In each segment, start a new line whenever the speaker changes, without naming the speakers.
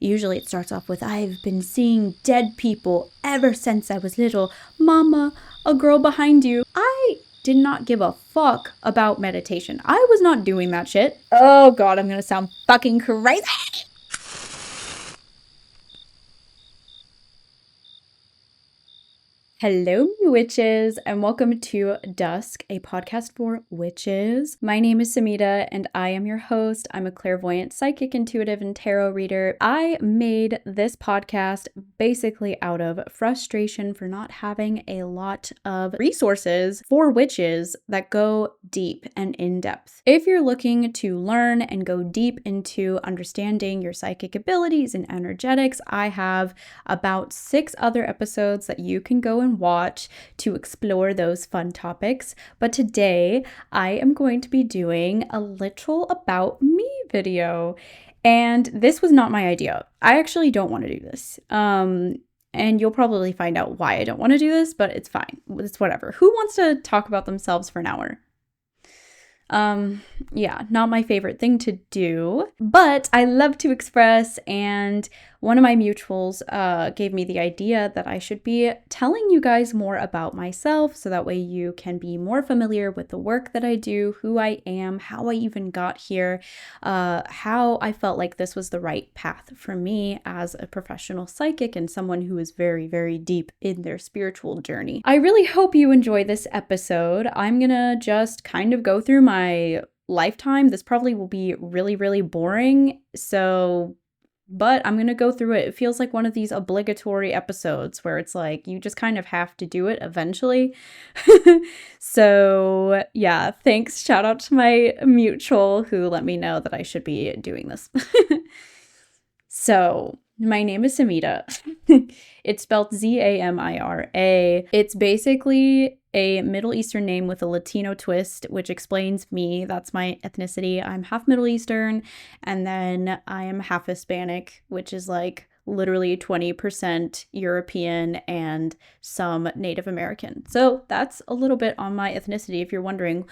Usually it starts off with, I've been seeing dead people ever since I was little. Mama, a girl behind you. I did not give a fuck about meditation. I was not doing that shit. Oh God, I'm gonna sound fucking crazy. Hello, witches, and welcome to Dusk, a podcast for witches. My name is Zamira, and I am your host. I'm a clairvoyant, psychic, intuitive, and tarot reader. I made this podcast basically out of frustration for not having a lot of resources for witches that go deep and in depth. If you're looking to learn and go deep into understanding your psychic abilities and energetics, I have about 6 other episodes that you can go and watch to explore those fun topics. But today I am going to be doing a little about me video. And this was not my idea. I actually don't want to do this. And you'll probably find out why I don't want to do this, but it's fine. It's whatever. Who wants to talk about themselves for an hour? Yeah, not my favorite thing to do, but I love to express, and one of my mutuals gave me the idea that I should be telling you guys more about myself so that way you can be more familiar with the work that I do, who I am, how I even got here, how I felt like this was the right path for me as a professional psychic and someone who is very, very deep in their spiritual journey. I really hope you enjoy this episode. I'm gonna just kind of go through my lifetime. This probably will be really, really boring, but I'm gonna go through it. It feels like one of these obligatory episodes where it's like you just kind of have to do it eventually. So yeah, thanks. Shout out to my mutual who let me know that I should be doing this. So my name is Zamira. It's spelled Zamira. It's basically a Middle Eastern name with a Latino twist, which explains me. That's my ethnicity. I'm half Middle Eastern, and then I am half Hispanic, which is like literally 20% European and some Native American. So that's a little bit on my ethnicity if you're wondering,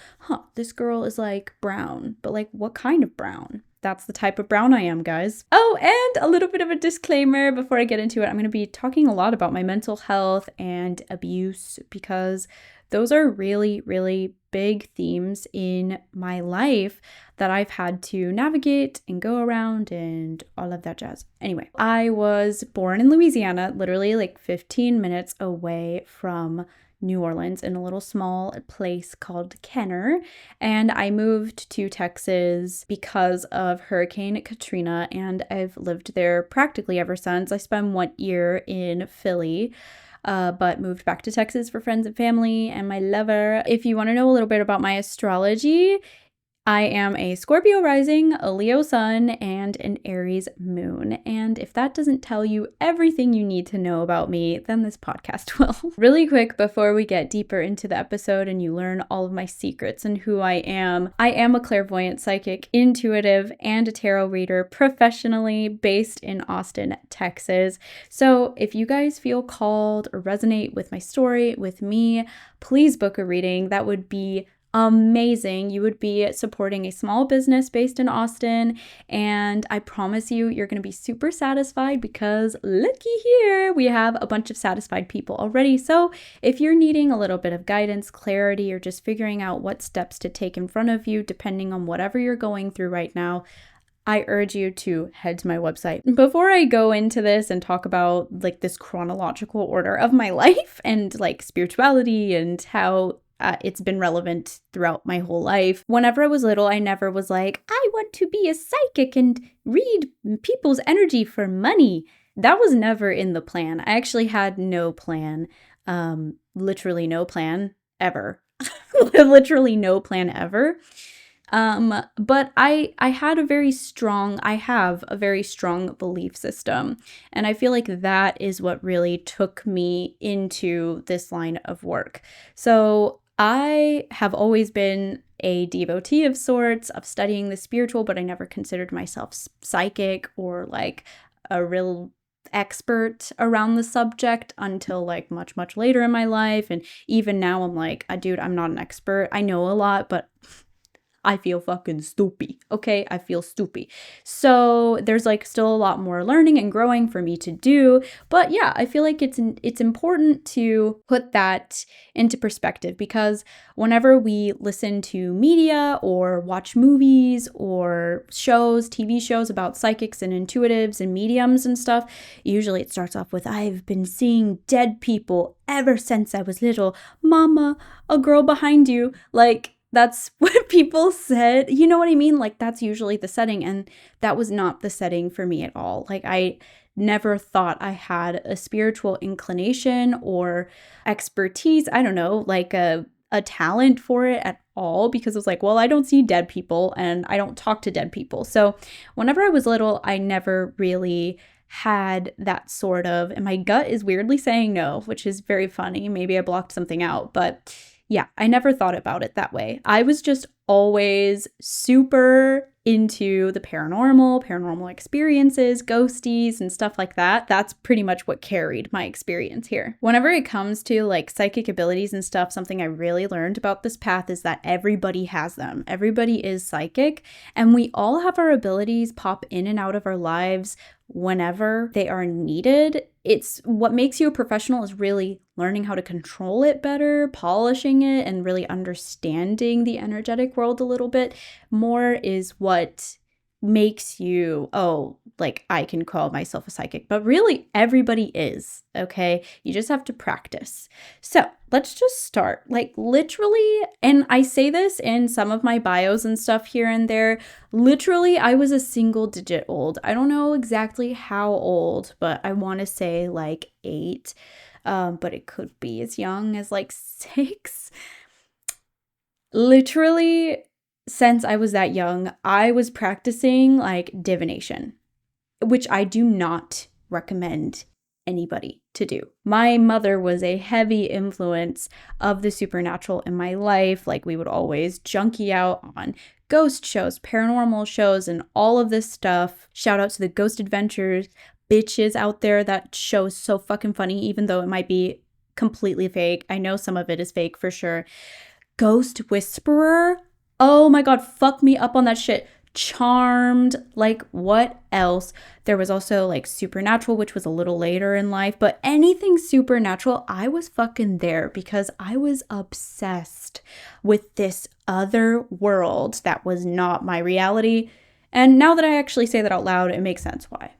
this girl is like brown, but like what kind of brown? That's the type of brown I am, guys. Oh, and a little bit of a disclaimer before I get into it. I'm going to be talking a lot about my mental health and abuse because those are really, really big themes in my life that I've had to navigate and go around and all of that jazz. Anyway, I was born in Louisiana, literally like 15 minutes away from New Orleans in a little small place called Kenner, and I moved to Texas because of Hurricane Katrina, and I've lived there practically ever since. I spent 1 year in Philly, but moved back to Texas for friends and family and my lover. If you want to know a little bit about my astrology, I am a Scorpio rising, a Leo sun, and an Aries moon. And if that doesn't tell you everything you need to know about me, then this podcast will. Really quick, before we get deeper into the episode and you learn all of my secrets and who I am a clairvoyant, psychic, intuitive, and a tarot reader professionally based in Austin, Texas. So if you guys feel called or resonate with my story, with me, please book a reading. That would be amazing. You would be supporting a small business based in Austin, and I promise you, you're going to be super satisfied because looky here, we have a bunch of satisfied people already. So if you're needing a little bit of guidance, clarity, or just figuring out what steps to take in front of you, depending on whatever you're going through right now, I urge you to head to my website. Before I go into this and talk about like this chronological order of my life and like spirituality and how it's been relevant throughout my whole life. Whenever I was little, I never was like, I want to be a psychic and read people's energy for money. That was never in the plan. I actually had no plan, literally no plan ever. Literally no plan ever. But I have a very strong belief system. And I feel like that is what really took me into this line of work. So I have always been a devotee of sorts of studying the spiritual, but I never considered myself psychic or like a real expert around the subject until like much, much later in my life. And even now I'm like, dude, I'm not an expert. I know a lot, but I feel fucking stupid. Okay, I feel stupid. So there's like still a lot more learning and growing for me to do. But yeah, I feel like it's important to put that into perspective, because whenever we listen to media or watch movies or shows, TV shows about psychics and intuitives and mediums and stuff, usually it starts off with, I've been seeing dead people ever since I was little. Mama, a girl behind you. Like, that's what people said. You know what I mean? Like, that's usually the setting. And that was not the setting for me at all. Like, I never thought I had a spiritual inclination or expertise. I don't know, like a talent for it at all, because it was like, well, I don't see dead people and I don't talk to dead people. So whenever I was little, I never really had that sort of, and my gut is weirdly saying no, which is very funny. Maybe I blocked something out, but yeah, I never thought about it that way. I was just always super into the paranormal experiences, ghosties, and stuff like that. That's pretty much what carried my experience here. Whenever it comes to like psychic abilities and stuff, something I really learned about this path is that everybody has them. Everybody is psychic, and we all have our abilities pop in and out of our lives whenever they are needed. It's what makes you a professional is really learning how to control it better, polishing it, and really understanding the energetic world a little bit more is what makes you, oh, like I can call myself a psychic. But really, everybody is, okay? You just have to practice. So let's just start. Like literally, and I say this in some of my bios and stuff here and there, literally, I was a single digit old. I don't know exactly how old, but I want to say like 8. But it could be as young as like 6. Literally, since I was that young, I was practicing like divination, which I do not recommend anybody to do. My mother was a heavy influence of the supernatural in my life. Like we would always junkie out on ghost shows, paranormal shows, and all of this stuff. Shout out to the Ghost Adventures bitches out there. That show is so fucking funny, even though it might be completely fake. I know some of it is fake for sure. Ghost Whisperer. Oh my God, fuck me up on that shit. Charmed, like what else? There was also like Supernatural, which was a little later in life, but anything supernatural, I was fucking there because I was obsessed with this other world that was not my reality. And now that I actually say that out loud, it makes sense why,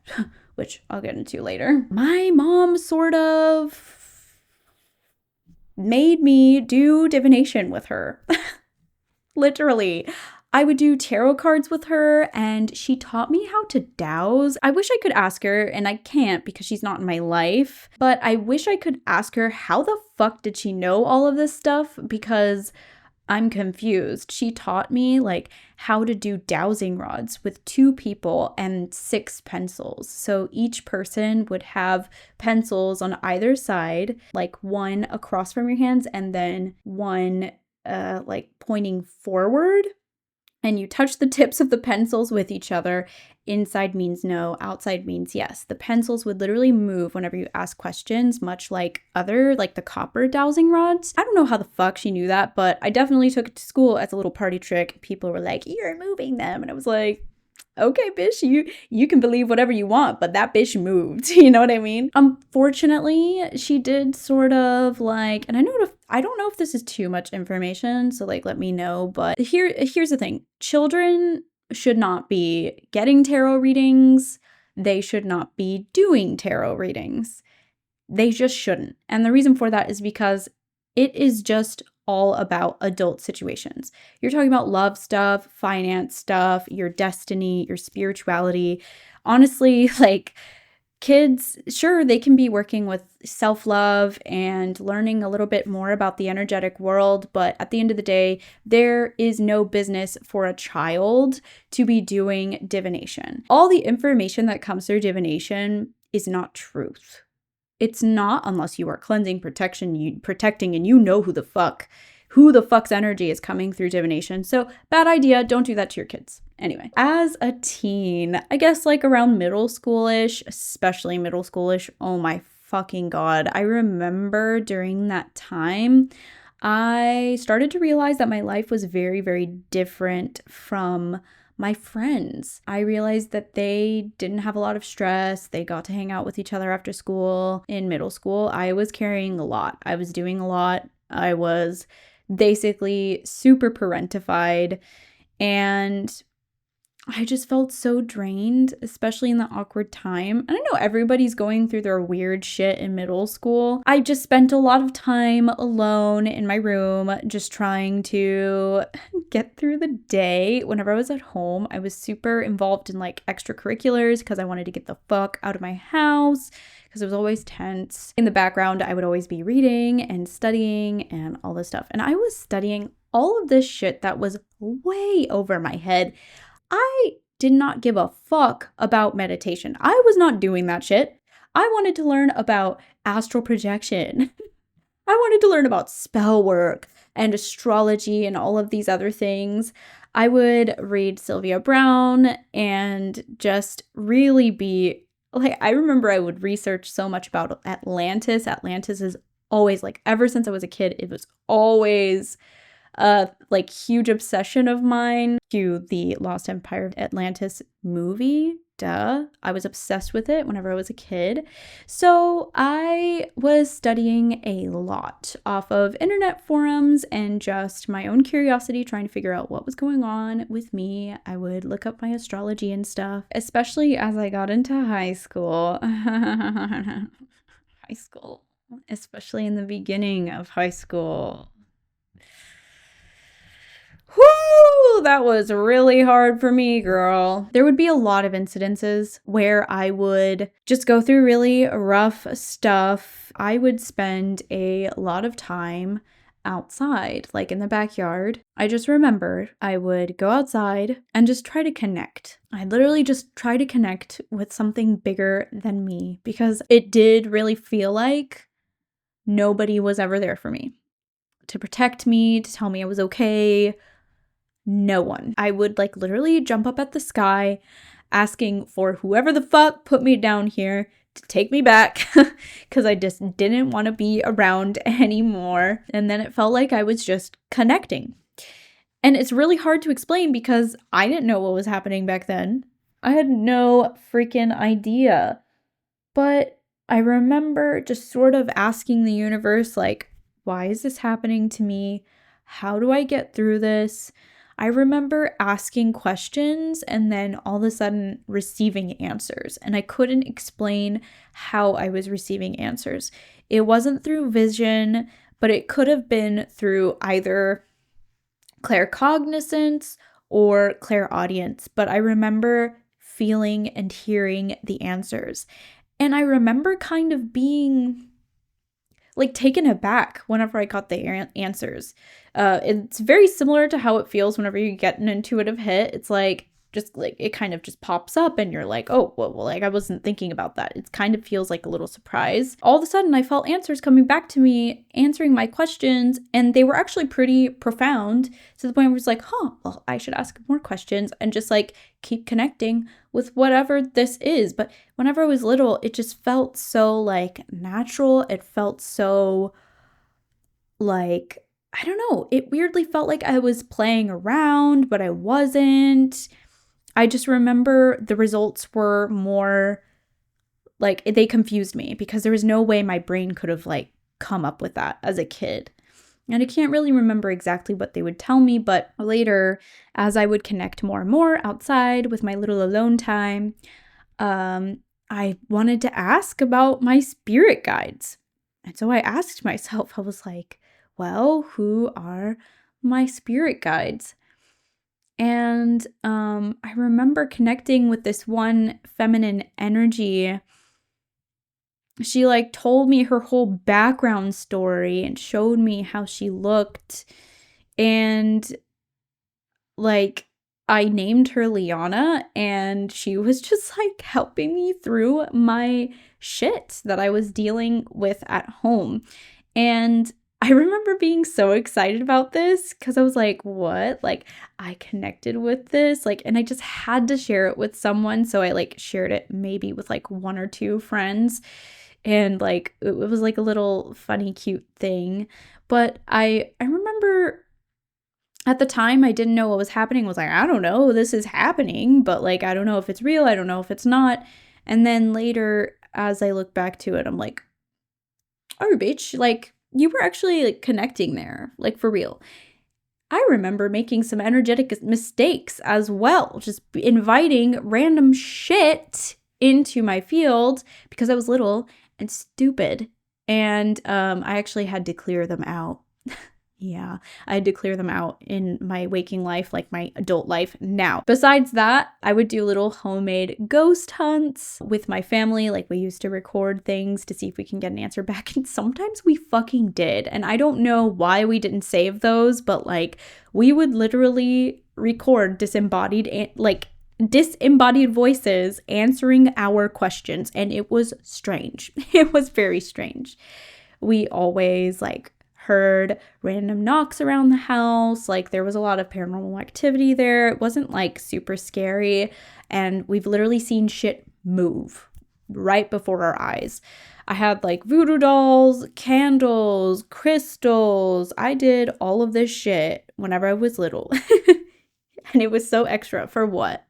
which I'll get into later. My mom sort of made me do divination with her. Literally. I would do tarot cards with her, and she taught me how to dowse. I wish I could ask her, and I can't because she's not in my life, but I wish I could ask her how the fuck did she know all of this stuff, because I'm confused. She taught me like how to do dowsing rods with 2 people and 6 pencils. So each person would have pencils on either side, like one across from your hands and then one like pointing forward. And you touch the tips of the pencils with each other. Inside means no, outside means yes. The pencils would literally move whenever you ask questions, much like the copper dowsing rods. I don't know how the fuck she knew that, but I definitely took it to school as a little party trick. People were like, you're moving them. And I was like, okay, bitch, you can believe whatever you want, but that bitch moved. You know what I mean? Unfortunately, she did sort of like, and I don't know if this is too much information, so like let me know, but here's the thing. Children should not be getting tarot readings. They should not be doing tarot readings. They just shouldn't. And the reason for that is because it is just all about adult situations. You're talking about love stuff, finance stuff, your destiny, your spirituality. Honestly, like kids, sure, they can be working with self-love and learning a little bit more about the energetic world, but at the end of the day, there is no business for a child to be doing divination. All the information that comes through divination is not truth. It's not, unless you are cleansing, protecting, and you know who the fuck's energy is coming through divination. So bad idea. Don't do that to your kids. Anyway, as a teen, I guess like around middle schoolish, especially middle schoolish. Oh my fucking God. I remember during that time, I started to realize that my life was very, very different from my friends. I realized that they didn't have a lot of stress. They got to hang out with each other after school. In middle school, I was carrying a lot. I was doing a lot. I was basically super parentified, and I just felt so drained, especially in the awkward time. And I know everybody's going through their weird shit in middle school. I just spent a lot of time alone in my room, just trying to get through the day. Whenever I was at home, I was super involved in like extracurriculars because I wanted to get the fuck out of my house because it was always tense. In the background, I would always be reading and studying and all this stuff. And I was studying all of this shit that was way over my head. I did not give a fuck about meditation. I was not doing that shit. I wanted to learn about astral projection. I wanted to learn about spell work and astrology and all of these other things. I would read Sylvia Browne and just really be like, I remember I would research so much about Atlantis. Atlantis is always like, ever since I was a kid, it was always like huge obsession of mine. To the Lost Empire of Atlantis movie. Duh. I was obsessed with it whenever I was a kid. So I was studying a lot off of internet forums and just my own curiosity, trying to figure out what was going on with me. I would look up my astrology and stuff, especially as I got into high school. High school. Especially in the beginning of high school. Whoo, that was really hard for me, girl. There would be a lot of incidences where I would just go through really rough stuff. I would spend a lot of time outside, like in the backyard. I just remembered I would go outside and just try to connect. I literally just try to connect with something bigger than me because it did really feel like nobody was ever there for me to protect me, to tell me I was okay. No one. I would like literally jump up at the sky asking for whoever the fuck put me down here to take me back because I just didn't want to be around anymore. And then it felt like I was just connecting. And it's really hard to explain because I didn't know what was happening back then. I had no freaking idea. But I remember just sort of asking the universe, like, why is this happening to me? How do I get through this? I remember asking questions and then all of a sudden receiving answers. And I couldn't explain how I was receiving answers. It wasn't through vision, but it could have been through either claircognizance or clairaudience. But I remember feeling and hearing the answers. And I remember kind of being like taken aback whenever I got the answers. It's very similar to how it feels whenever you get an intuitive hit. It's like, just like, it kind of just pops up and you're like, oh, well, like I wasn't thinking about that. It kind of feels like a little surprise. All of a sudden I felt answers coming back to me, answering my questions, and they were actually pretty profound to the point where it's like, well, I should ask more questions and just like keep connecting with whatever this is. But whenever I was little, it just felt so like natural. It felt so like, I don't know, it weirdly felt like I was playing around, but I wasn't. I just remember the results were more like they confused me because there was no way my brain could have like come up with that as a kid. And I can't really remember exactly what they would tell me, but later, as I would connect more and more outside with my little alone time, I wanted to ask about my spirit guides. And so I asked myself, I was like, well, who are my spirit guides? And I remember connecting with this one feminine energy. She like told me her whole background story and showed me how she looked. And like I named her Liana, and she was just like helping me through my shit that I was dealing with at home. And I remember being so excited about this because I was like, what? Like, I connected with this, like, and I just had to share it with someone. So I like shared it maybe with like one or two friends. And like it was like a little funny, cute thing. But I remember at the time I didn't know what was happening. I was like, I don't know, this is happening, but like I don't know if it's real, I don't know if it's not. And then later, as I look back to it, I'm like, oh bitch, like you were actually like connecting there, like for real. I remember making some energetic mistakes as well, just inviting random shit into my field because I was little and stupid. And I actually had to clear them out. Yeah, I had to clear them out in my waking life, like my adult life now. Besides that, I would do little homemade ghost hunts with my family. Like we used to record things to see if we can get an answer back. And sometimes we fucking did. And I don't know why we didn't save those, but like we would literally record disembodied voices answering our questions. And it was strange. It was very strange. We always like heard random knocks around the house. Like there was a lot of paranormal activity there. It wasn't like super scary. And we've literally seen shit move right before our eyes. I had like voodoo dolls, candles, crystals. I did all of this shit whenever I was little. And it was so extra for what?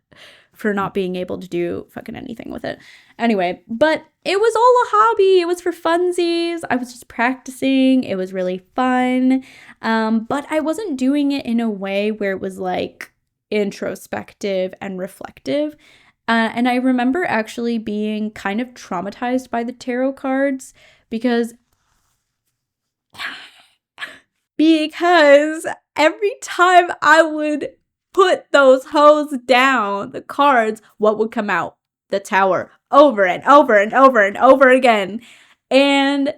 For not being able to do fucking anything with it. Anyway, but it was all a hobby. It was for funsies. I was just practicing. It was really fun. But I wasn't doing it in a way where it was like introspective and reflective. And I remember actually being kind of traumatized by the tarot cards because every time I would put those hoes down, the cards, what would come out? The Tower, over and over and over and over again. And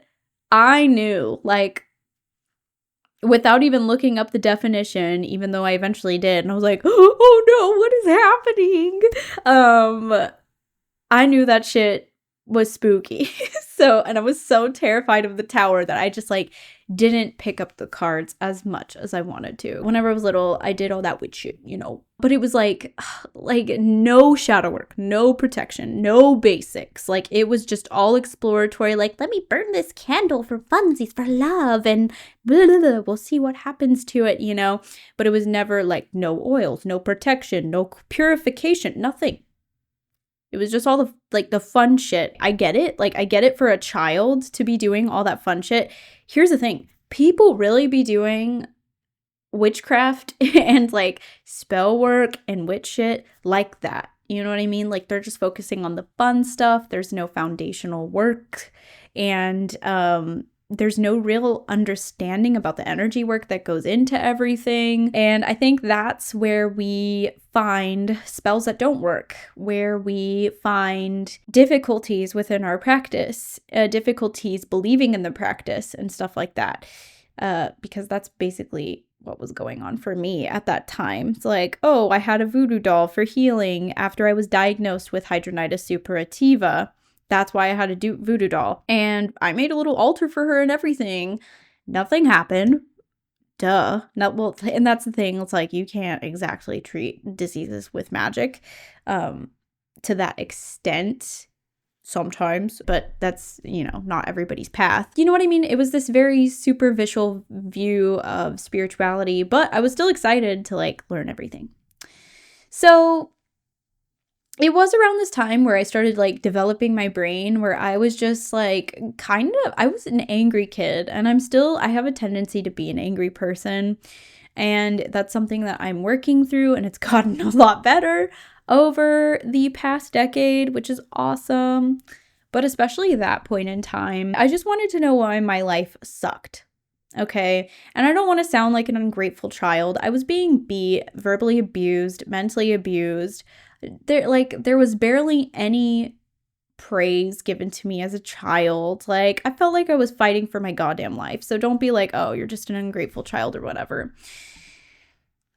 I knew, like, without even looking up the definition, even though I eventually did, and I was like, oh no, what is happening? I knew that shit was spooky. And I was so terrified of the Tower that I just like didn't pick up the cards as much as I wanted to. Whenever I was little, I did all that witch shit, you know. But it was like no shadow work, no protection, no basics. Like it was just all exploratory. Like, let me burn this candle for funsies, for love, and blah, blah, blah. We'll see what happens to it, you know. But it was never like no oils, no protection, no purification, nothing. It was just all the fun shit. I get it. Like, I get it for a child to be doing all that fun shit. Here's the thing. People really be doing witchcraft and like spell work and witch shit like that. You know what I mean? Like they're just focusing on the fun stuff. There's no foundational work. And there's no real understanding about the energy work that goes into everything. And I think that's where we find spells that don't work, where we find difficulties within our practice, difficulties believing in the practice and stuff like that. Because that's basically what was going on for me at that time. It's like, oh, I had a voodoo doll for healing after I was diagnosed with hidradenitis suppurativa. That's why I had a voodoo doll. And I made a little altar for her and everything. Nothing happened. Duh. And that's the thing. It's like you can't exactly treat diseases with magic to that extent sometimes. But that's, you know, not everybody's path. You know what I mean? It was this very superficial view of spirituality. But I was still excited to like learn everything. So it was around this time where I started like developing my brain, where I was just like I was an angry kid, and I have a tendency to be an angry person. And that's something that I'm working through, and it's gotten a lot better over the past decade, which is awesome. But especially at that point in time, I just wanted to know why my life sucked. Okay. And I don't want to sound like an ungrateful child. I was being beat, verbally abused, mentally abused. There was barely any praise given to me as a child. Like, I felt like I was fighting for my goddamn life. So don't be like, oh, you're just an ungrateful child or whatever.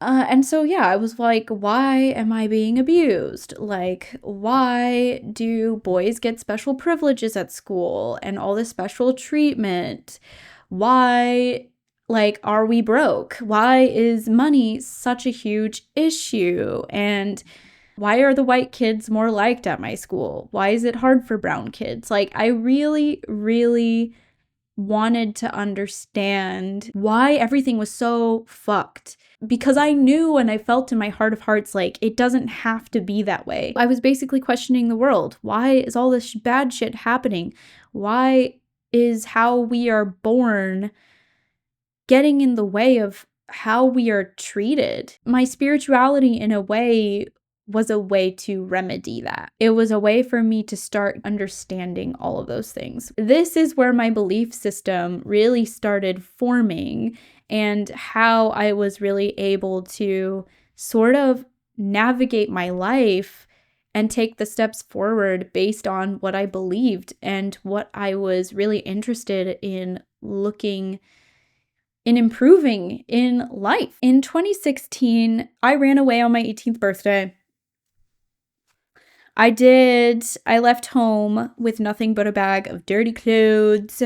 And so, yeah, I was like, why am I being abused? Like, why do boys get special privileges at school and all this special treatment? Why, like, are we broke? Why is money such a huge issue? And Why are the white kids more liked at my school? Why is it hard for brown kids? Like, I really, really wanted to understand why everything was so fucked. Because I knew and I felt in my heart of hearts, like, it doesn't have to be that way. I was basically questioning the world. Why is all this bad shit happening? Why is how we are born getting in the way of how we are treated? My spirituality, in a way, was a way to remedy that. It was a way for me to start understanding all of those things. This is where my belief system really started forming, and how I was really able to sort of navigate my life and take the steps forward based on what I believed and what I was really interested in looking in improving in life. In 2016, I ran away on my 18th birthday. I left home with nothing but a bag of dirty clothes.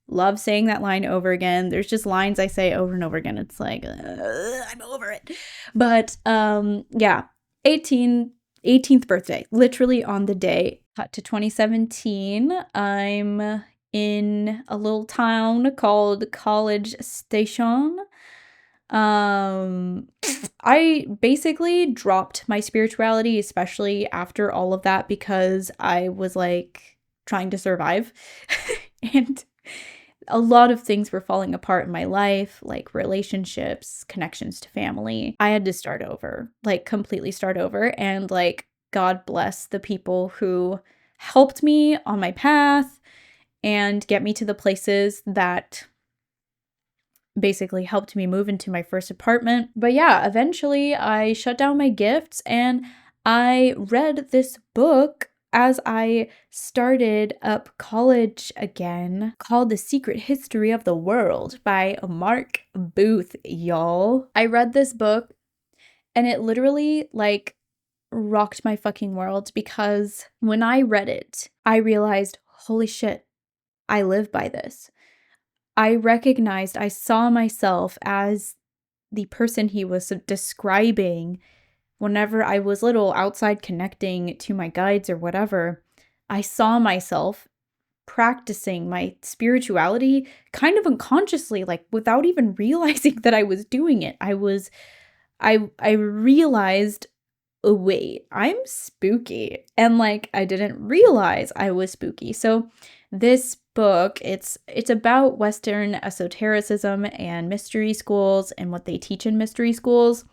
Love saying that line over again. There's just lines I say over and over again. It's like, I'm over it. But yeah, 18th birthday, literally on the day. Cut to 2017. I'm in a little town called College Station. I basically dropped my spirituality, especially after all of that, because I was like trying to survive. And a lot of things were falling apart in my life, like relationships, connections to family. I had to start over, like completely start over. And like, God bless the people who helped me on my path and get me to the places that basically helped me move into my first apartment. But yeah, eventually I shut down my gifts and I read this book as I started up college again, called The Secret History of the World by Mark Booth, y'all. I read this book and it literally like rocked my fucking world, because when I read it, I realized, holy shit, I live by this. I recognized, I saw myself as the person he was describing. Whenever I was little, outside connecting to my guides or whatever, I saw myself practicing my spirituality kind of unconsciously, like without even realizing that I was doing it. I realized, oh wait, I'm spooky. And like, I didn't realize I was spooky. So this book, it's about Western esotericism and mystery schools and what they teach in mystery schools.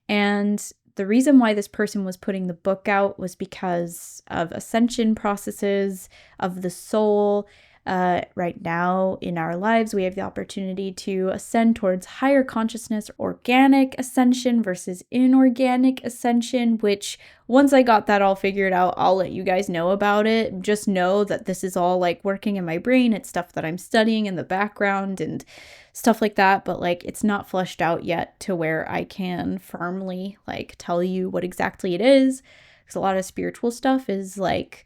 And the reason why this person was putting the book out was because of ascension processes of the soul. Right now in our lives, we have the opportunity to ascend towards higher consciousness, organic ascension versus inorganic ascension, which once I got that all figured out, I'll let you guys know about it. Just know that this is all like working in my brain. It's stuff that I'm studying in the background and stuff like that, but like it's not fleshed out yet to where I can firmly like tell you what exactly it is. Because a lot of spiritual stuff is like,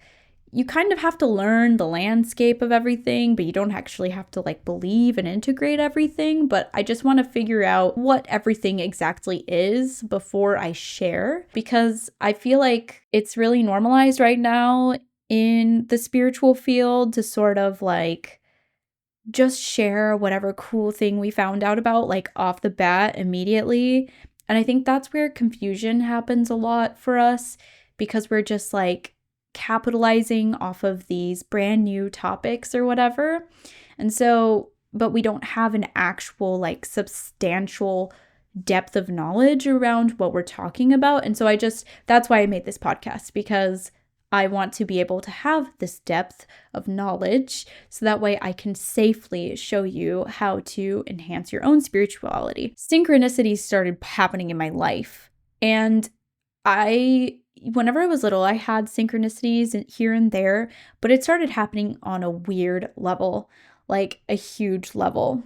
you kind of have to learn the landscape of everything, but you don't actually have to like believe and integrate everything. But I just want to figure out what everything exactly is before I share, because I feel like it's really normalized right now in the spiritual field to sort of like just share whatever cool thing we found out about like off the bat immediately. And I think that's where confusion happens a lot for us, because we're just like capitalizing off of these brand new topics or whatever. And so, but we don't have an actual like substantial depth of knowledge around what we're talking about. And so that's why I made this podcast, because I want to be able to have this depth of knowledge so that way I can safely show you how to enhance your own spirituality. Synchronicities started happening in my life. And whenever I was little, I had synchronicities here and there, but it started happening on a weird level, like a huge level.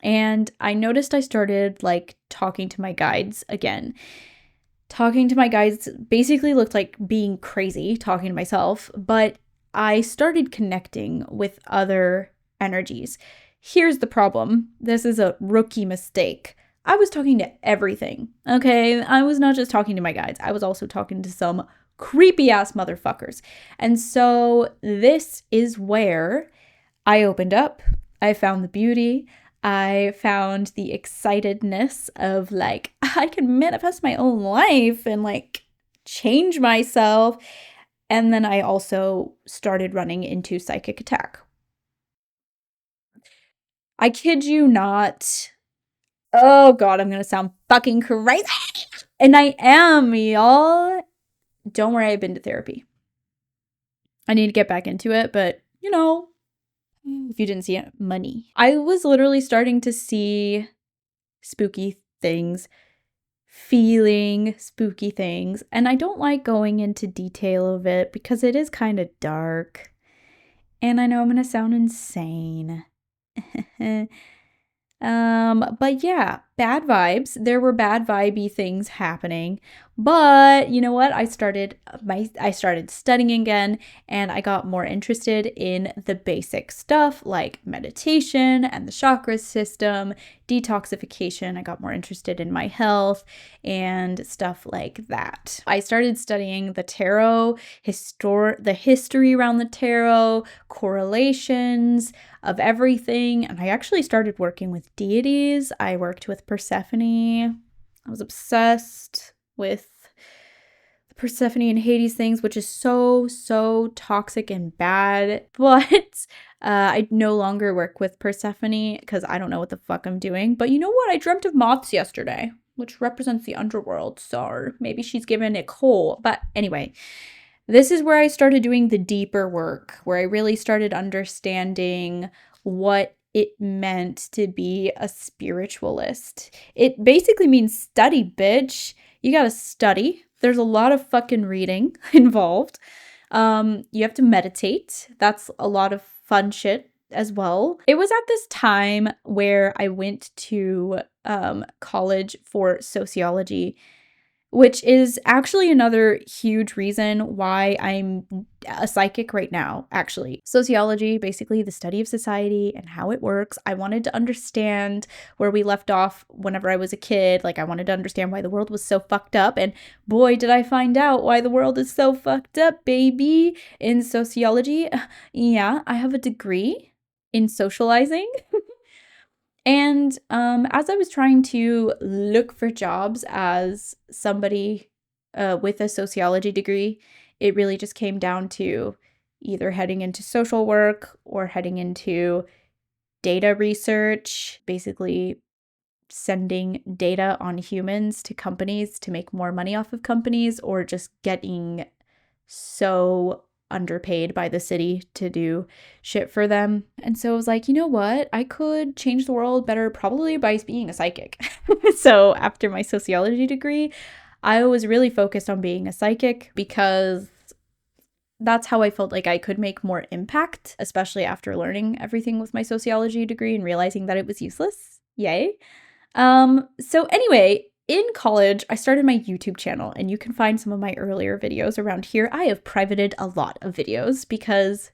And I noticed I started like talking to my guides again. Talking to my guides basically looked like being crazy, talking to myself, but I started connecting with other energies. Here's the problem. This is a rookie mistake. I was talking to everything, okay? I was not just talking to my guides. I was also talking to some creepy ass motherfuckers. And so this is where I opened up. I found the beauty. I found the excitedness of like, I can manifest my own life and like change myself. And then I also started running into psychic attack. I kid you not. Oh God, I'm gonna sound fucking crazy. And I am, y'all. Don't worry, I've been to therapy. I need to get back into it, but you know, if you didn't see it, money. I was literally starting to see spooky things, feeling spooky things, and I don't like going into detail of it because it is kind of dark. And I know I'm gonna sound insane. But yeah, bad vibes. There were bad vibey things happening. But you know what? I started studying again, and I got more interested in the basic stuff like meditation and the chakra system, detoxification. I got more interested in my health and stuff like that. I started studying the tarot, the history around the tarot, correlations of everything, and I actually started working with deities. I worked with Persephone. I was obsessed with the Persephone and Hades things, which is so toxic and bad. But I no longer work with Persephone because I don't know what the fuck I'm doing. But you know what? I dreamt of moths yesterday, which represents the underworld. So maybe she's given a coal. But anyway, this is where I started doing the deeper work, where I really started understanding what it meant to be a spiritualist. It basically means study, bitch. You gotta study. There's a lot of fucking reading involved. You have to meditate. That's a lot of fun shit as well. It was at this time where I went to college for sociology, which is actually another huge reason why I'm a psychic right now, actually. Sociology, basically the study of society and how it works. I wanted to understand where we left off whenever I was a kid. Like, I wanted to understand why the world was so fucked up. And boy, did I find out why the world is so fucked up, baby, in sociology. Yeah, I have a degree in socializing. And as I was trying to look for jobs as somebody with a sociology degree, it really just came down to either heading into social work or heading into data research, basically sending data on humans to companies to make more money off of companies, or just getting so underpaid by the city to do shit for them. And so I was like, you know what? I could change the world better probably by being a psychic. So after my sociology degree, I was really focused on being a psychic because that's how I felt like I could make more impact, especially after learning everything with my sociology degree and realizing that it was useless. Yay. So anyway, in college, I started my YouTube channel, and you can find some of my earlier videos around here. I have privated a lot of videos because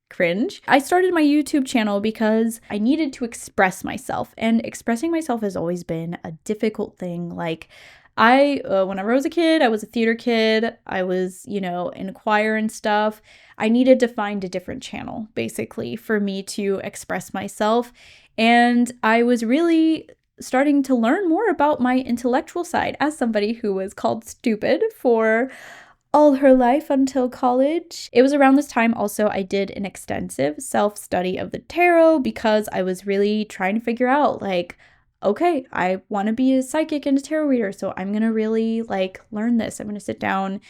cringe. I started my YouTube channel because I needed to express myself, and expressing myself has always been a difficult thing. Like, whenever I was a kid, I was a theater kid. I was, in choir and stuff. I needed to find a different channel, basically, for me to express myself. And I was really starting to learn more about my intellectual side as somebody who was called stupid for all her life until college. It was around this time also I did an extensive self-study of the tarot because I was really trying to figure out, like, okay, I want to be a psychic and a tarot reader, so I'm going to really, learn this. I'm going to sit down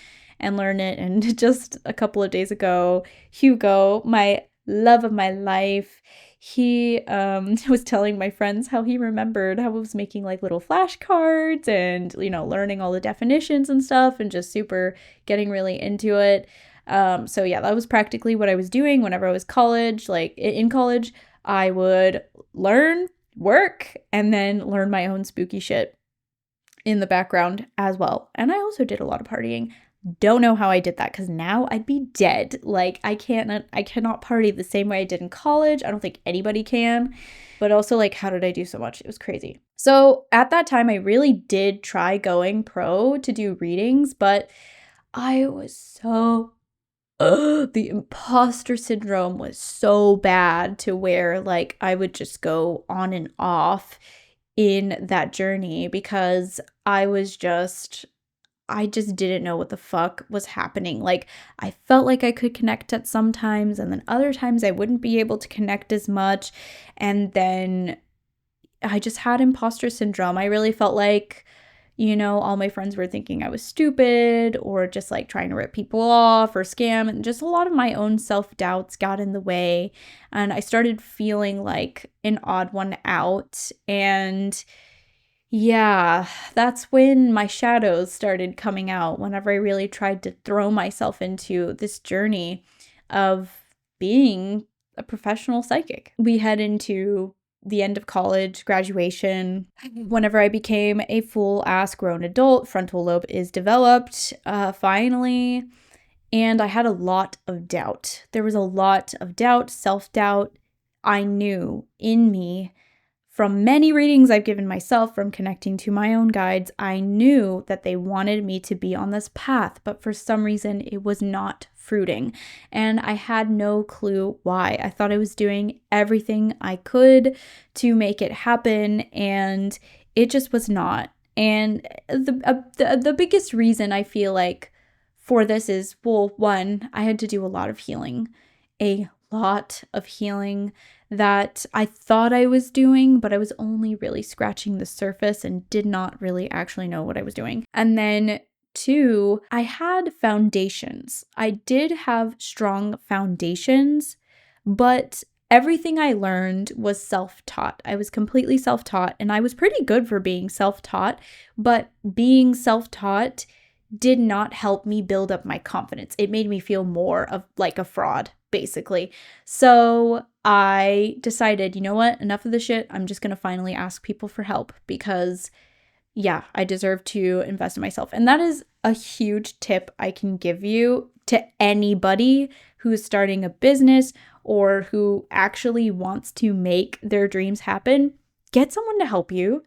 and learn it. And just a couple of days ago, Hugo, my love of my life, he was telling my friends how he remembered how I was making little flashcards and learning all the definitions and stuff and just super getting really into it. So yeah, that was practically what I was doing whenever I was college. In college, I would learn, work, and then learn my own spooky shit in the background as well. And I also did a lot of partying. Don't know how I did that because now I'd be dead. Like I cannot party the same way I did in college. I don't think anybody can. But also, like, how did I do so much? It was crazy. So at that time, I really did try going pro to do readings, but I was so the imposter syndrome was so bad to where like I would just go on and off in that journey because I just didn't know what the fuck was happening. Like, I felt like I could connect at some times, and then other times I wouldn't be able to connect as much. And then I just had imposter syndrome. I really felt like, all my friends were thinking I was stupid or just like trying to rip people off or scam. And just a lot of my own self-doubts got in the way. And I started feeling like an odd one out. And yeah, that's when my shadows started coming out, whenever I really tried to throw myself into this journey of being a professional psychic. We head into the end of college, graduation. Whenever I became a full-ass grown adult, frontal lobe is developed, finally, and I had a lot of doubt. There was a lot of doubt, self-doubt. I knew in me from many readings I've given myself, from connecting to my own guides, I knew that they wanted me to be on this path, but for some reason it was not fruiting. And I had no clue why. I thought I was doing everything I could to make it happen, and it just was not. And the biggest reason I feel like for this is, well, one, I had to do a lot of healing. A lot of healing that I thought I was doing, but I was only really scratching the surface and did not really actually know what I was doing. And then two, I had foundations. I did have strong foundations, but everything I learned was self-taught. I was completely self-taught, and I was pretty good for being self-taught, but being self-taught did not help me build up my confidence. It made me feel more of like a fraud, basically. So I decided, you know what? Enough of the shit. I'm just going to finally ask people for help because, yeah, I deserve to invest in myself. And that is a huge tip I can give you to anybody who's starting a business or who actually wants to make their dreams happen. Get someone to help you.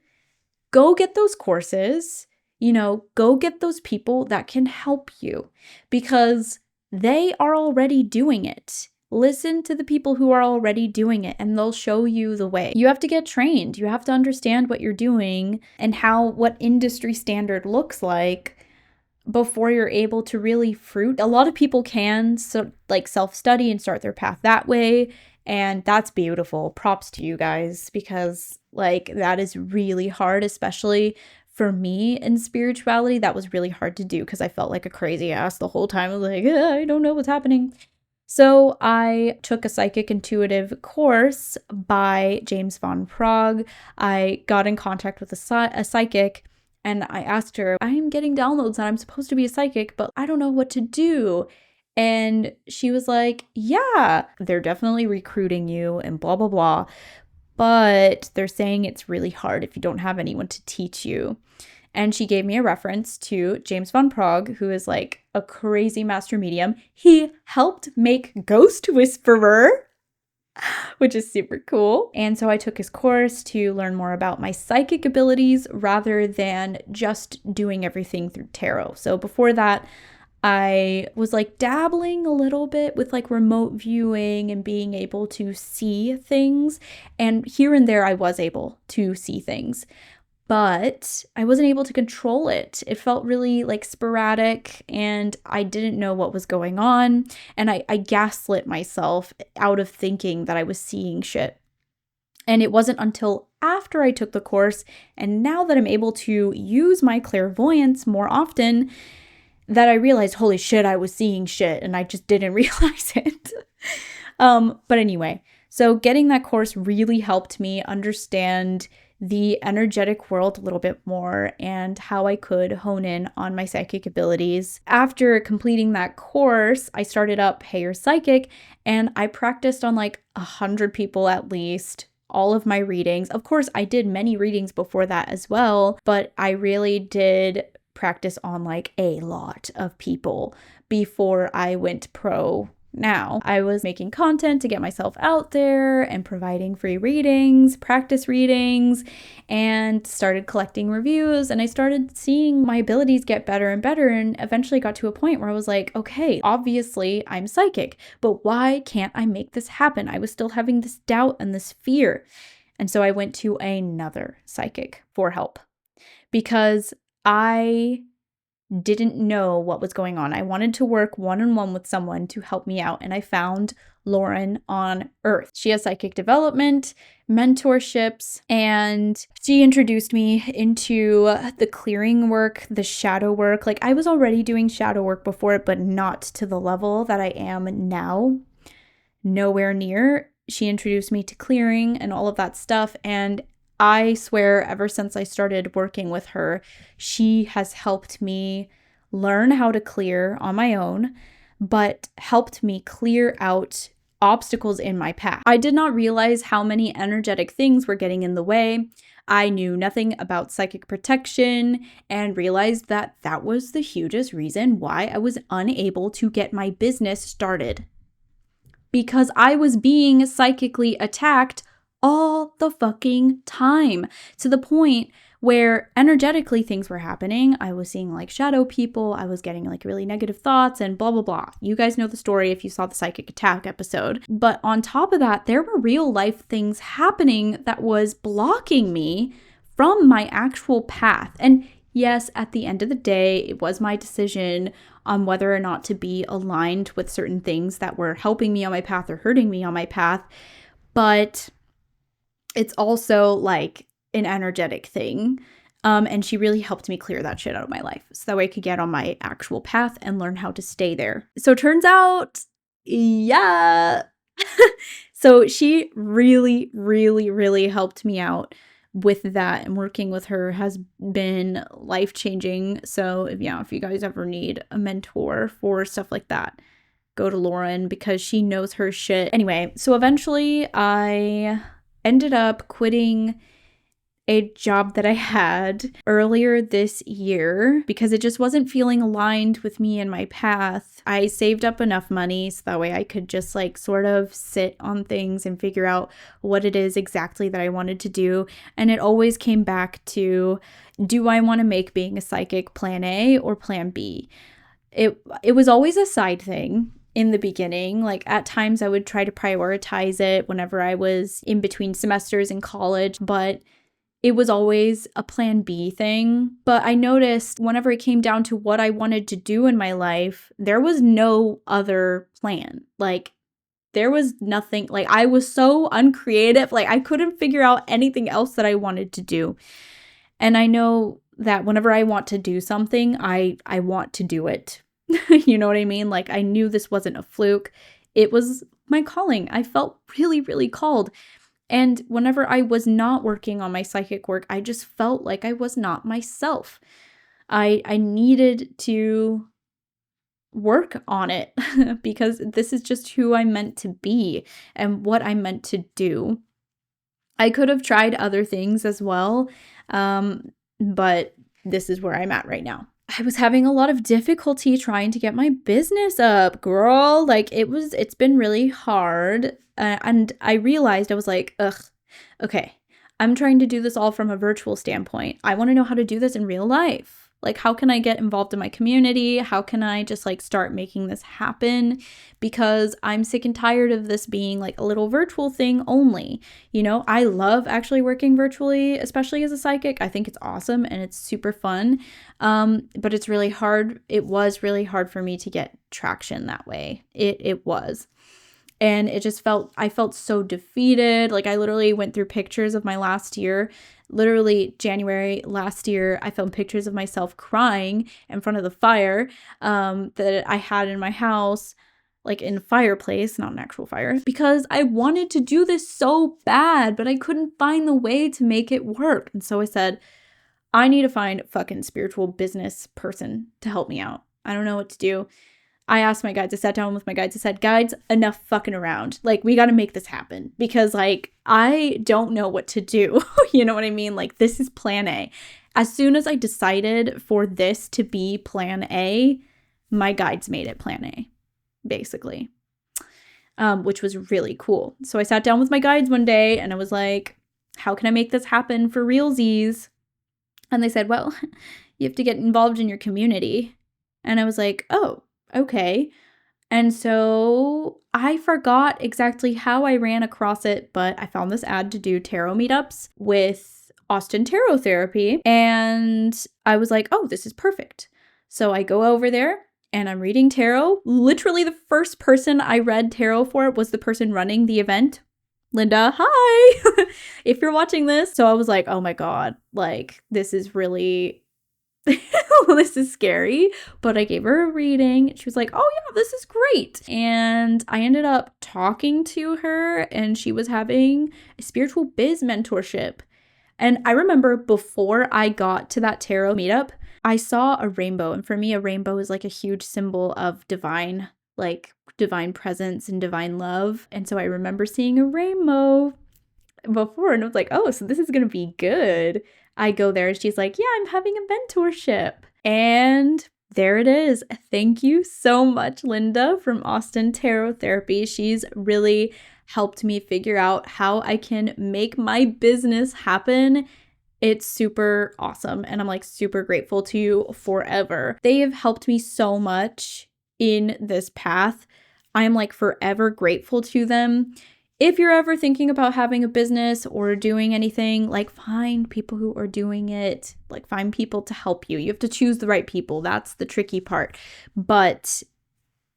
Go get those courses. Go get those people that can help you because they are already doing it. Listen to the people who are already doing it and they'll show you the way. You have to get trained. You have to understand what you're doing and what industry standard looks like before you're able to really fruit. A lot of people can self-study and start their path that way. And that's beautiful. Props to you guys because that is really hard, especially for me in spirituality. That was really hard to do because I felt like a crazy ass the whole time. I was like, I don't know what's happening. So I took a psychic intuitive course by James Van Praagh. I got in contact with a psychic and I asked her, I am getting downloads and I'm supposed to be a psychic, but I don't know what to do. And she was like, yeah, they're definitely recruiting you and blah, blah, blah. But they're saying it's really hard if you don't have anyone to teach you. And she gave me a reference to James Van Praagh, who is like a crazy master medium. He helped make Ghost Whisperer, which is super cool. And so I took his course to learn more about my psychic abilities rather than just doing everything through tarot. So before that, I was dabbling a little bit with remote viewing and being able to see things. And here and there I was able to see things, but I wasn't able to control it. It felt really sporadic and I didn't know what was going on. And I gaslit myself out of thinking that I was seeing shit. And it wasn't until after I took the course and now that I'm able to use my clairvoyance more often that I realized, holy shit, I was seeing shit and I just didn't realize it. But anyway, so getting that course really helped me understand the energetic world a little bit more and how I could hone in on my psychic abilities. After completing that course, I started up heyurpsychic and I practiced on 100 people at least. All of my readings. Of course, I did many readings before that as well, but I really did practice on like a lot of people before I went pro. Now, I was making content to get myself out there and providing free readings, practice readings, and started collecting reviews. And I started seeing my abilities get better and better, and eventually got to a point where I was like, okay, obviously I'm psychic, but why can't I make this happen? I was still having this doubt and this fear. And so I went to another psychic for help because I didn't know what was going on. I wanted to work one-on-one with someone to help me out, and I found Lauren on Earth. She has psychic development, mentorships, and she introduced me into the clearing work, the shadow work. Like, I was already doing shadow work before, but not to the level that I am now. Nowhere near. She introduced me to clearing and all of that stuff, and I swear, ever since I started working with her, she has helped me learn how to clear on my own, but helped me clear out obstacles in my path. I did not realize how many energetic things were getting in the way. I knew nothing about psychic protection and realized that that was the hugest reason why I was unable to get my business started. Because I was being psychically attacked all the fucking time, to the point where energetically things were happening. I was seeing like shadow people. I was getting like really negative thoughts and blah, blah, blah. You guys know the story if you saw the psychic attack episode. But on top of that, there were real life things happening that was blocking me from my actual path. And yes, at the end of the day, it was my decision on whether or not to be aligned with certain things that were helping me on my path or hurting me on my path. But it's also like an energetic thing. And she really helped me clear that shit out of my life so that way I could get on my actual path and learn how to stay there. So it turns out, yeah. So she really, really, really helped me out with that, and working with her has been life-changing. So if you guys ever need a mentor for stuff like that, go to Lauren because she knows her shit. Anyway, so eventually I ended up quitting a job that I had earlier this year because it just wasn't feeling aligned with me and my path. I saved up enough money so that way I could just like sort of sit on things and figure out what it is exactly that I wanted to do. And it always came back to, do I want to make being a psychic plan A or plan B? It was always a side thing. In the beginning, like at times I would try to prioritize it whenever I was in between semesters in college, but it was always a plan B thing. But I noticed whenever it came down to what I wanted to do in my life, there was no other plan. Like there was nothing, like I was so uncreative, like I couldn't figure out anything else that I wanted to do. And I know that whenever I want to do something, I want to do it. You know what I mean? Like I knew this wasn't a fluke. It was my calling. I felt really, really called. And whenever I was not working on my psychic work, I just felt like I was not myself. I needed to work on it because this is just who I'm meant to be and what I'm meant to do. I could have tried other things as well, but this is where I'm at right now. I was having a lot of difficulty trying to get my business up, girl. Like it's been really hard. And I realized I was like, okay, I'm trying to do this all from a virtual standpoint. I want to know how to do this in real life. Like, how can I get involved in my community? How can I just like start making this happen? Because I'm sick and tired of this being like a little virtual thing only. You know, I love actually working virtually, especially as a psychic. I think it's awesome and it's super fun. But it's really hard. It was really hard for me to get traction that way. It was. And it just I felt so defeated. Like I literally went through pictures of my last year. Literally January last year, I found pictures of myself crying in front of the fire that I had in my house, like in a fireplace, not an actual fire, because I wanted to do this so bad, but I couldn't find the way to make it work. And so I said, I need to find a fucking spiritual business person to help me out. I don't know what to do. I asked my guides, I sat down with my guides, I said, guides, enough fucking around. Like, we got to make this happen because, like, I don't know what to do. You know what I mean? Like, this is plan A. As soon as I decided for this to be plan A, my guides made it plan A, basically, which was really cool. So I sat down with my guides one day and I was like, how can I make this happen for realsies? And they said, well, you have to get involved in your community. And I was like, oh, okay. And so I forgot exactly how I ran across it, but I found this ad to do tarot meetups with Austin Tarot Therapy. And I was like, oh, this is perfect. So I go over there and I'm reading tarot. Literally the first person I read tarot for was the person running the event. Linda, hi, if you're watching this. So I was like, oh my God, like this is really, this is scary. But I gave her a reading. She was like, oh yeah, this is great. And I ended up talking to her and she was having a spiritual biz mentorship. And I remember before I got to that tarot meetup, I saw a rainbow. And for me, a rainbow is like a huge symbol of divine presence and divine love. And so I remember seeing a rainbow before and I was like, oh, so this is going to be good. I go there and she's like, yeah, I'm having a mentorship. And there it is. Thank you so much, Linda from Austin Tarot Therapy. She's really helped me figure out how I can make my business happen. It's super awesome. And I'm like super grateful to you forever. They have helped me so much in this path. I'm like forever grateful to them. If you're ever thinking about having a business or doing anything, like find people who are doing it, like find people to help you. You have to choose the right people. That's the tricky part. But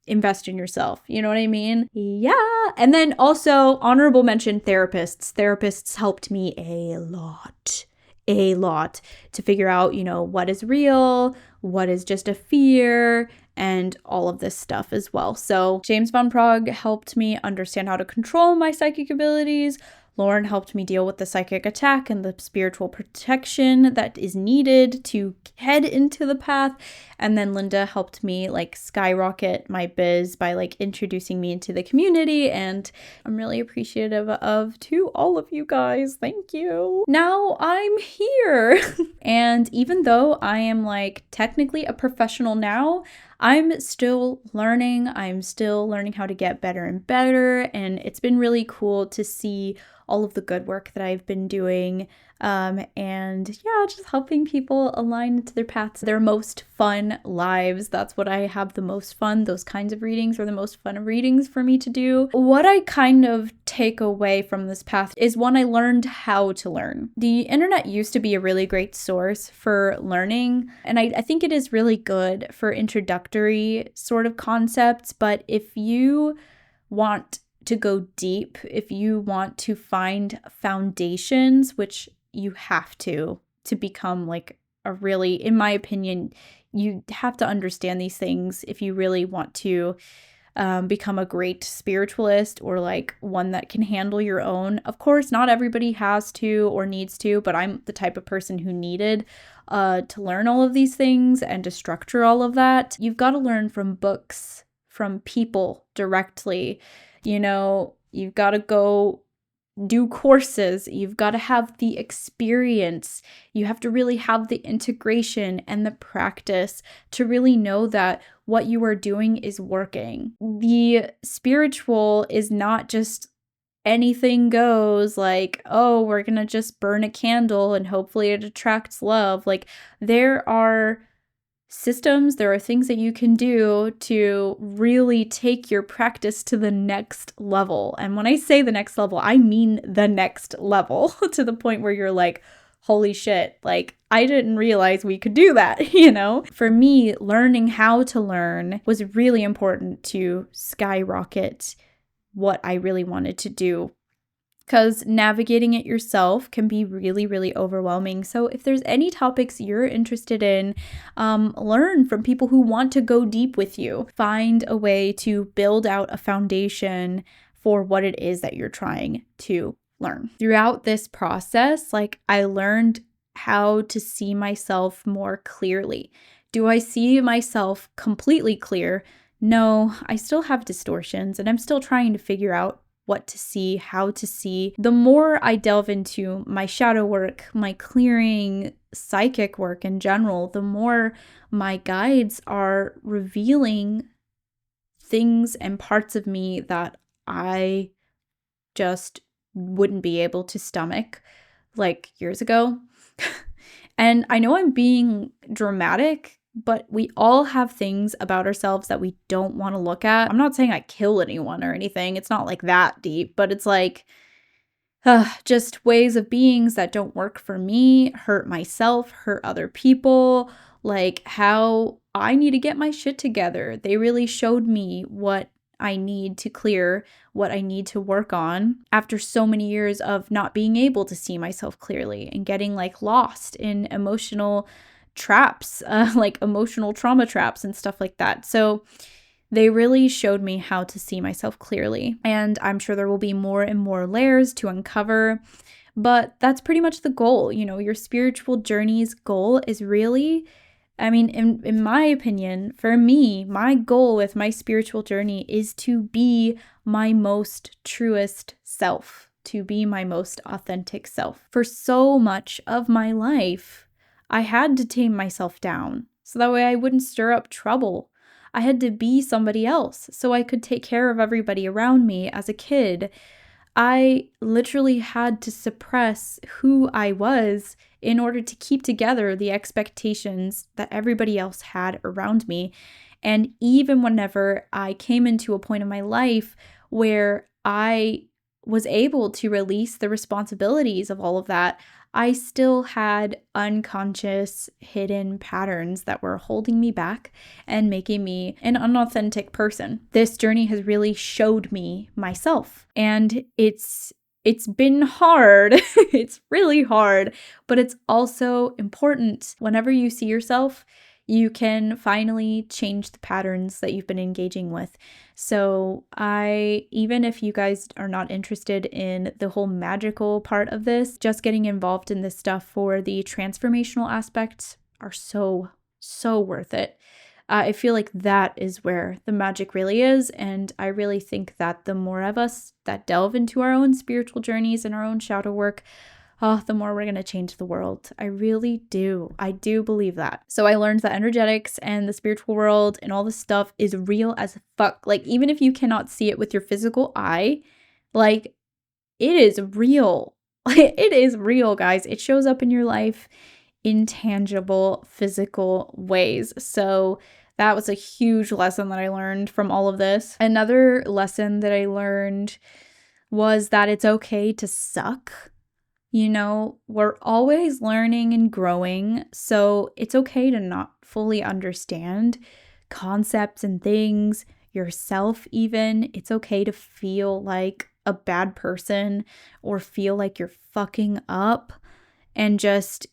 invest in yourself. You know what I mean? Yeah. And then also honorable mention therapists. Therapists helped me a lot to figure out, what is real, what is just a fear, and all of this stuff as well. So James Van Praagh helped me understand how to control my psychic abilities. Lauren helped me deal with the psychic attack and the spiritual protection that is needed to head into the path. And then Linda helped me skyrocket my biz by introducing me into the community. And I'm really appreciative of to all of you guys. Thank you. Now I'm here. And even though I am technically a professional now, I'm still learning. I'm still learning how to get better and better. And it's been really cool to see all of the good work that I've been doing. And just helping people align to their paths, their most fun lives. That's what I have the most fun. Those kinds of readings are the most fun readings for me to do. What I kind of take away from this path is one, I learned how to learn. The internet used to be a really great source for learning, and I think it is really good for introductory sort of concepts, but if you want to go deep, if you want to find foundations, which you have to become a really, in my opinion, you have to understand these things if you really want to become a great spiritualist or one that can handle your own. Of course, not everybody has to or needs to, but I'm the type of person who needed to learn all of these things and to structure all of that. You've got to learn from books, from people directly. You've got to go do courses. You've got to have the experience. You have to really have the integration and the practice to really know that what you are doing is working. The spiritual is not just anything goes, oh, we're going to just burn a candle and hopefully it attracts love. There are systems, there are things that you can do to really take your practice to the next level. And when I say the next level, I mean the next level to the point where you're like, holy shit, I didn't realize we could do that, For me, learning how to learn was really important to skyrocket what I really wanted to do. Because navigating it yourself can be really, really overwhelming. So if there's any topics you're interested in, learn from people who want to go deep with you. Find a way to build out a foundation for what it is that you're trying to learn. Throughout this process, I learned how to see myself more clearly. Do I see myself completely clear? No, I still have distortions and I'm still trying to figure out what to see, how to see. The more I delve into my shadow work, my clearing, psychic work in general, the more my guides are revealing things and parts of me that I just wouldn't be able to stomach like years ago. And I know I'm being dramatic, but we all have things about ourselves that we don't want to look at. I'm not saying I kill anyone or anything. It's not like that deep, but it's like just ways of beings that don't work for me, hurt myself, hurt other people, like how I need to get my shit together. They really showed me what I need to clear, what I need to work on after so many years of not being able to see myself clearly and getting like lost in emotional traps, like emotional trauma traps and stuff like that. So they really showed me how to see myself clearly. And I'm sure there will be more and more layers to uncover, but that's pretty much the goal. You know, your spiritual journey's goal is really, I mean, in my opinion, for me, my goal with my spiritual journey is to be my most truest self, to be my most authentic self. For so much of my life, I had to tame myself down so that way I wouldn't stir up trouble. I had to be somebody else so I could take care of everybody around me as a kid. I literally had to suppress who I was in order to keep together the expectations that everybody else had around me. And even whenever I came into a point in my life where I was able to release the responsibilities of all of that, I still had unconscious hidden patterns that were holding me back and making me an unauthentic person. This journey has really showed me myself, and it's been hard. It's really hard, but it's also important. Whenever you see yourself, you can finally change the patterns that you've been engaging with. So even if you guys are not interested in the whole magical part of this, just getting involved in this stuff for the transformational aspects are so worth it. I feel like that is where the magic really is. And I really think that the more of us that delve into our own spiritual journeys and our own shadow work, the more we're going to change the world. I really do. I do believe that. So I learned that energetics and the spiritual world and all this stuff is real as fuck. Like, even if you cannot see it with your physical eye, like, it is real. It is real, guys. It shows up in your life in tangible, physical ways. So that was a huge lesson that I learned from all of this. Another lesson that I learned was that it's okay to suck. You know, we're always learning and growing, so it's okay to not fully understand concepts and things, yourself even. It's okay to feel like a bad person or feel like you're fucking up and just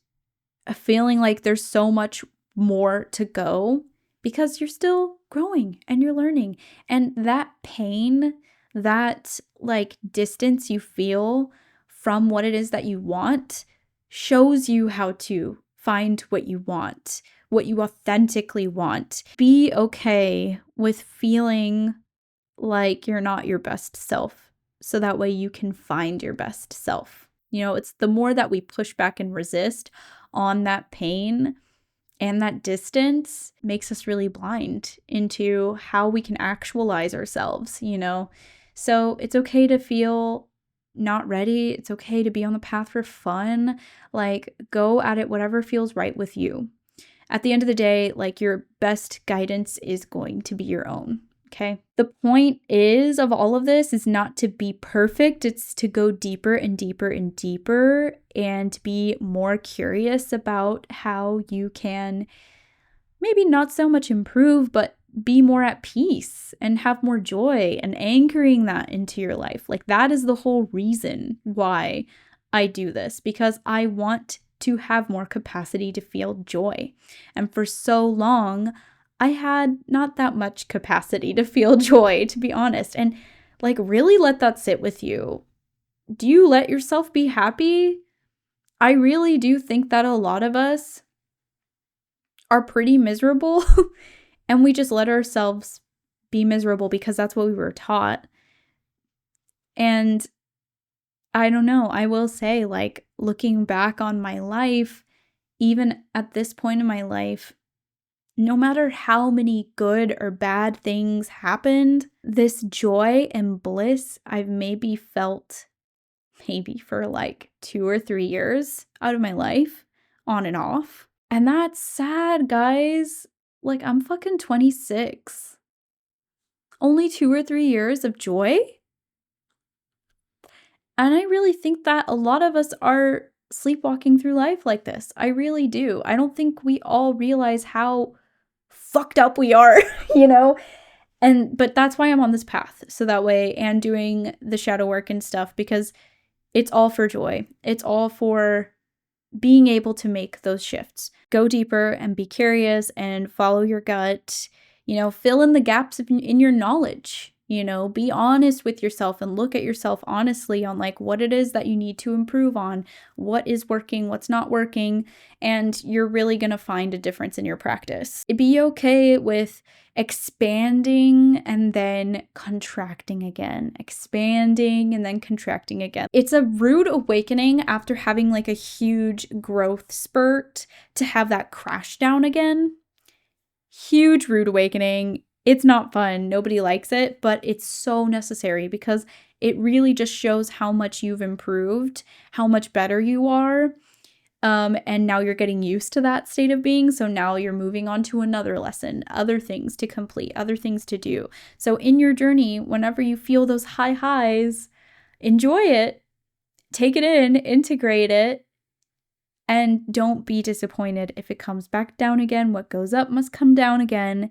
feeling like there's so much more to go because you're still growing and you're learning. And that pain, that like distance you feel from what it is that you want shows you how to find what you want, what you authentically want. Be okay with feeling like you're not your best self, so that way you can find your best self. You know, it's the more that we push back and resist on that pain and that distance makes us really blind into how we can actualize ourselves, you know? So it's okay to feel not ready. It's okay to be on the path for fun. Like, go at it, whatever feels right with you. At the end of the day, like, your best guidance is going to be your own. Okay. The point of all of this is not to be perfect. It's to go deeper and deeper and deeper and be more curious about how you can maybe not so much improve, but be more at peace and have more joy and anchoring that into your life. Like, that is the whole reason why I do this, because I want to have more capacity to feel joy. And for so long, I had not that much capacity to feel joy, to be honest. And like, really let that sit with you. Do you let yourself be happy? I really do think that a lot of us are pretty miserable and we just let ourselves be miserable because that's what we were taught. And I don't know, I will say, like, looking back on my life, even at this point in my life, no matter how many good or bad things happened, this joy and bliss I've maybe felt for like 2 or 3 years out of my life, on and off. And that's sad, guys. Like, I'm fucking 26. Only 2 or 3 years of joy? And I really think that a lot of us are sleepwalking through life like this. I really do. I don't think we all realize how fucked up we are, you know? But that's why I'm on this path. So that way, and doing the shadow work and stuff, because it's all for joy. It's all for being able to make those shifts. Go deeper and be curious and follow your gut. You know, fill in the gaps in your knowledge. You know, be honest with yourself and look at yourself honestly on like what it is that you need to improve on, what is working, what's not working, and you're really going to find a difference in your practice. Be okay with expanding and then contracting again, expanding and then contracting again. It's a rude awakening after having like a huge growth spurt to have that crash down again. Huge rude awakening. It's not fun. Nobody likes it, but it's so necessary because it really just shows how much you've improved, how much better you are. And now you're getting used to that state of being. So now you're moving on to another lesson, other things to complete, other things to do. So in your journey, whenever you feel those high highs, enjoy it, take it in, integrate it, and don't be disappointed if it comes back down again. What goes up must come down again.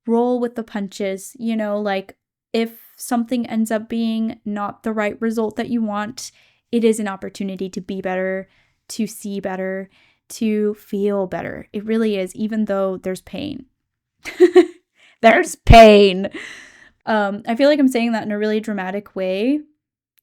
Roll with the punches, you know, like if something ends up being not the right result that you want, it is an opportunity to be better, to see better, to feel better. It really is, even though there's pain. There's pain. I feel like I'm saying that in a really dramatic way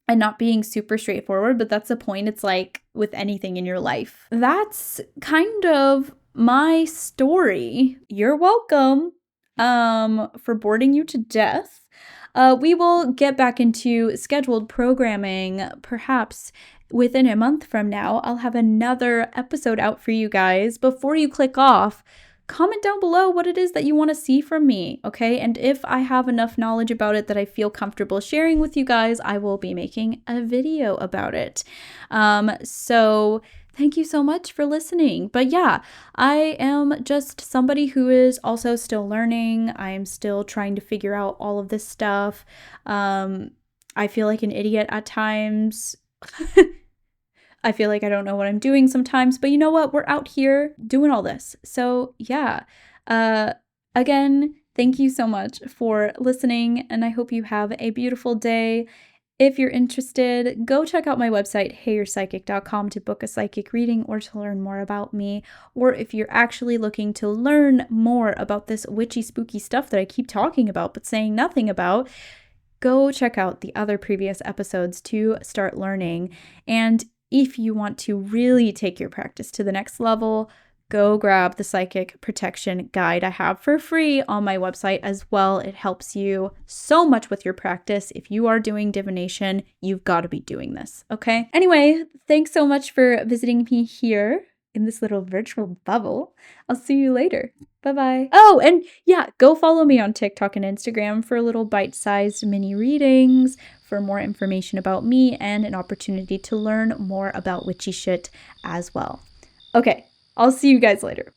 and not being super straightforward, but that's the point. It's like with anything in your life. That's kind of my story. You're welcome. For boring you to death. We will get back into scheduled programming perhaps within a month from now. I'll have another episode out for you guys. Before you click off, comment down below what it is that you want to see from me, okay? And if I have enough knowledge about it that I feel comfortable sharing with you guys, I will be making a video about it. So thank you so much for listening. But yeah, I am just somebody who is also still learning. I'm still trying to figure out all of this stuff. I feel like an idiot at times. I feel like I don't know what I'm doing sometimes, but you know what? We're out here doing all this. So yeah, again, thank you so much for listening, and I hope you have a beautiful day. If you're interested, go check out my website, heyurpsychic.com, to book a psychic reading or to learn more about me. Or if you're actually looking to learn more about this witchy, spooky stuff that I keep talking about but saying nothing about, go check out the other previous episodes to start learning. And if you want to really take your practice to the next level, go grab the Psychic Protection Guide I have for free on my website as well. It helps you so much with your practice. If you are doing divination, you've got to be doing this, okay? Anyway, thanks so much for visiting me here in this little virtual bubble. I'll see you later. Bye-bye. Oh, and yeah, go follow me on TikTok and Instagram for little bite-sized mini readings, for more information about me, and an opportunity to learn more about witchy shit as well. Okay, I'll see you guys later.